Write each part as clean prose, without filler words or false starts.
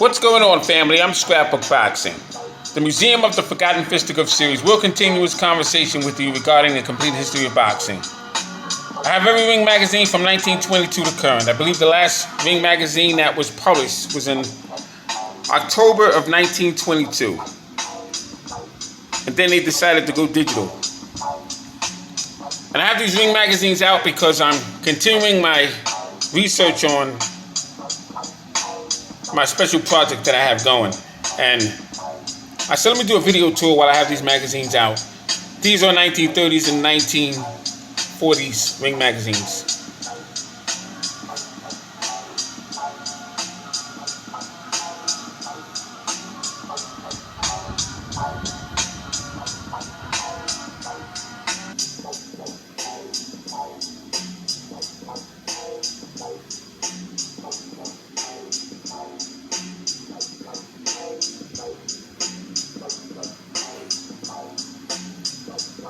What's going on, family? I'm Scrapbook Boxing. The Museum of the Forgotten Fisticuffs series will continue its conversation with you regarding the complete history of boxing. I have every ring magazine from 1922 to current. I believe the last ring magazine that was published was in October of 1922. And then they decided to go digital. And I have these ring magazines out because I'm continuing my research on my special project that I have going. And I said, let me do a video tour while I have these magazines out. These are 1930s and 1940s ring magazines.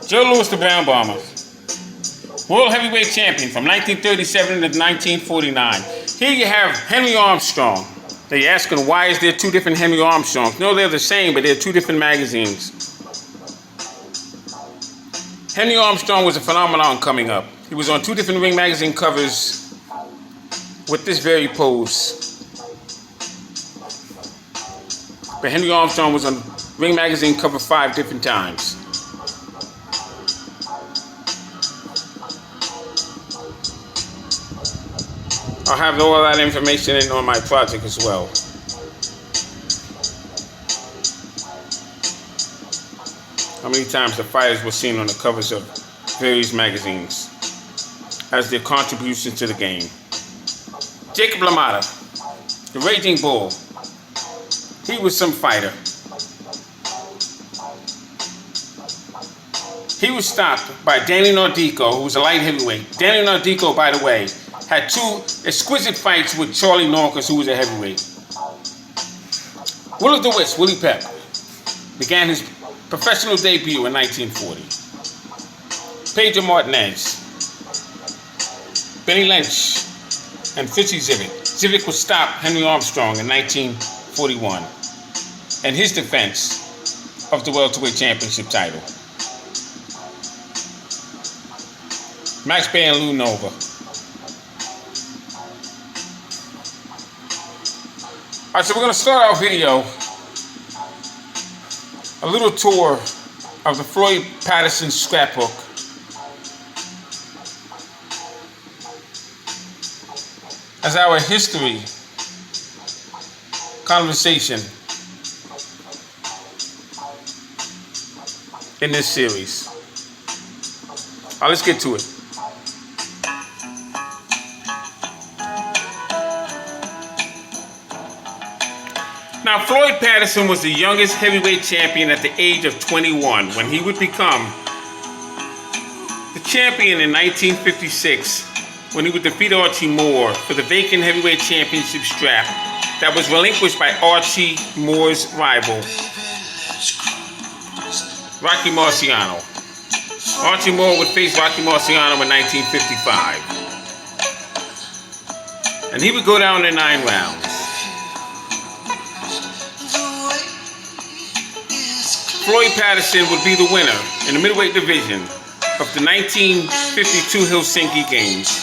Joe Louis the Brown Bomber, World Heavyweight Champion from 1937 to 1949. Here you have Henry Armstrong. Now you're asking, why is there two different Henry Armstrongs? No, they're the same, but they're two different magazines. Henry Armstrong was a phenomenon coming up. He was on two different ring magazine covers with this very pose. But Henry Armstrong was on ring magazine cover 5 different times. I'll have all that information in on my project as well. How many times the fighters were seen on the covers of various magazines as their contributions to the game. Jacob LaMotta, the Raging Bull. He was some fighter. He was stopped by Danny Nardico, who was a light heavyweight. Danny Nardico, by the way, had 2 exquisite fights with Charlie Norcus, who was a heavyweight. Will-o'-the-Wisp, Willie Pep, began his professional debut in 1940. Pedro Martinez, Benny Lynch, and Fitzy Zivit. Zivit would stop Henry Armstrong in 1941 and his defense of the welterweight championship title. Max Bay and Lou Nova. Alright, so we're going to start our video, a little tour of the Floyd Patterson scrapbook. As our history conversation in this series. Alright, let's get to it. Now, Floyd Patterson was the youngest heavyweight champion at the age of 21 when he would become the champion in 1956 when he would defeat Archie Moore for the vacant heavyweight championship strap that was relinquished by Archie Moore's rival, Rocky Marciano. Archie Moore would face Rocky Marciano in 1955. And he would go down in 9 rounds. Floyd Patterson would be the winner in the middleweight division of the 1952 Helsinki Games.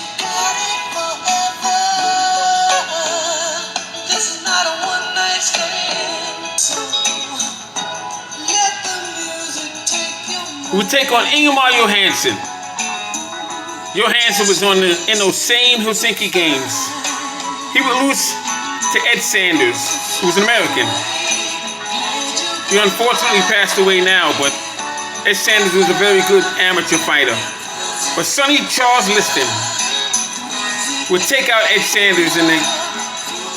He would take on Ingemar Johansson. Johansson was in those same Helsinki Games. He would lose to Ed Sanders, who was an American. He unfortunately passed away now, but Ed Sanders was a very good amateur fighter. But Sonny Charles Liston would take out Ed Sanders in the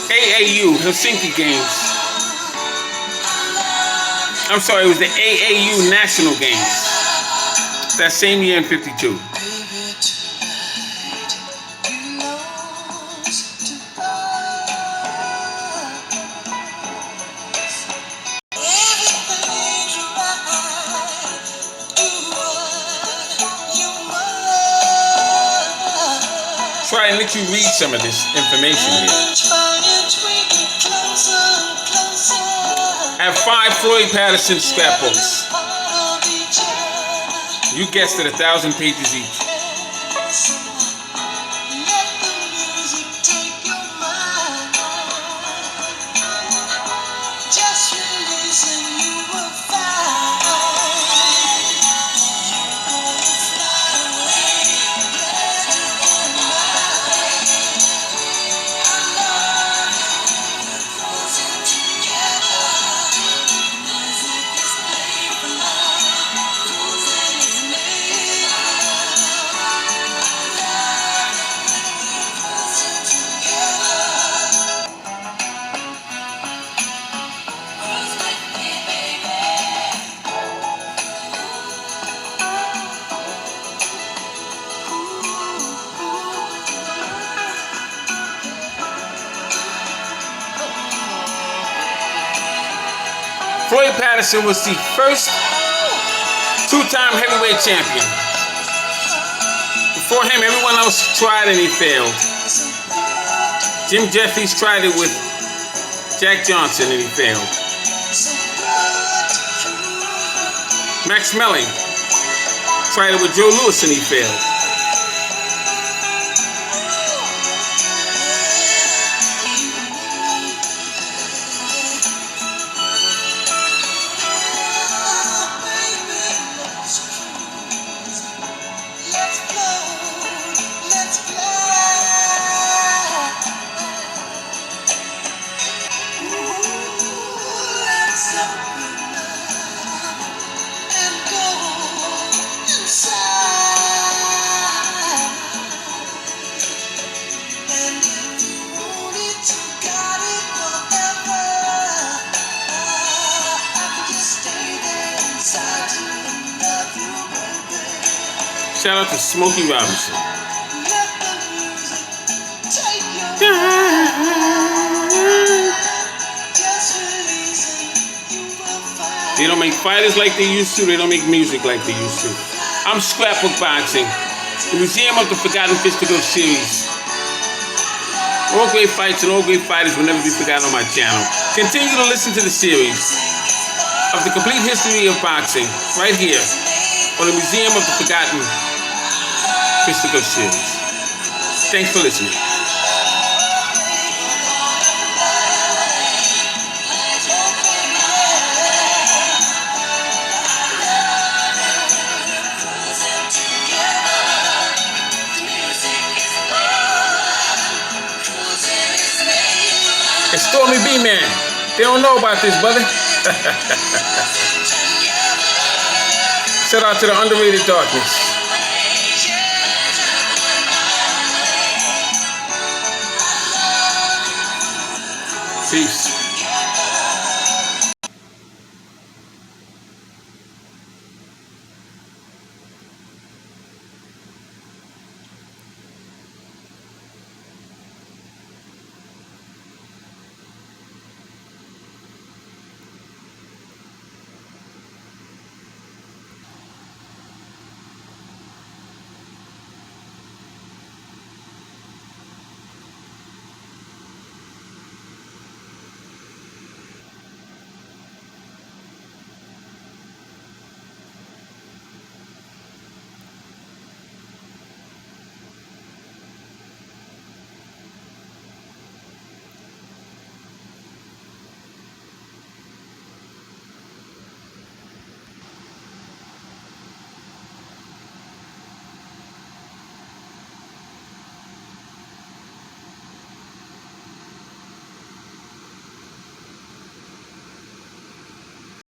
AAU Helsinki Games. I'm sorry, it was the AAU National Games. That same year in 52. try and let you read some of this information here. I have 5 Floyd Patterson scrapbooks. You guessed it, 1,000 pages each. Floyd Patterson was the first 2-time heavyweight champion. Before him, everyone else tried and he failed. Jim Jeffries tried it with Jack Johnson and he failed. Max Melling tried it with Joe Louis and he failed. Shout out to Smokey Robinson. They don't make fighters like they used to. They don't make music like they used to. I'm Scrapbook Boxing, the Museum of the Forgotten Fisticuffs series. All great fights and all great fighters will never be forgotten on my channel. Continue to listen to the series of the complete history of boxing right here on the Museum of the Forgotten Fisticuffs series. Thanks for listening. It's Stormy B, man. They don't know about this, brother. Shout out to the underrated darkness. Peace.